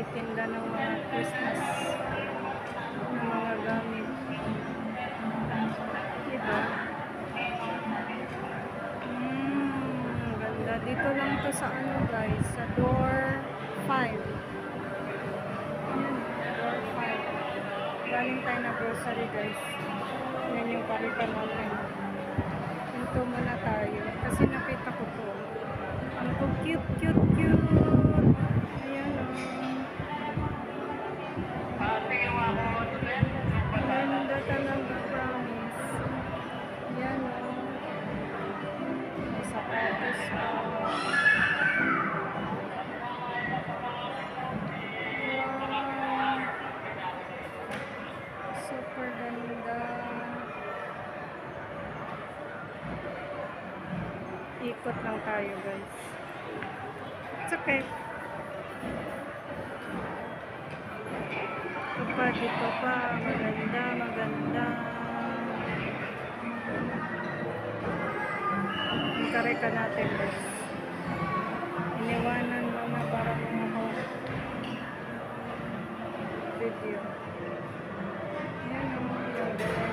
nagtitinda ng mga Christmas ng mga gamit. Diba? Ganda. Dito lang to sa ano guys, sa door 5. Ayan, door 5. Galing tayo na grocery guys. Yan yung paritan natin. Ito muna tayo. Kasi nakita ko to. Ang cute, cute, cute. Ayan o. Ganda talaga, promise. Ayan o. May sapatos o. Wow. Super ganda. Ikot lang tayo guys. It's okay. Dito pa. Maganda, maganda. Ang kareka natin guys. Iniwanan mo na para mga video. Ayan o.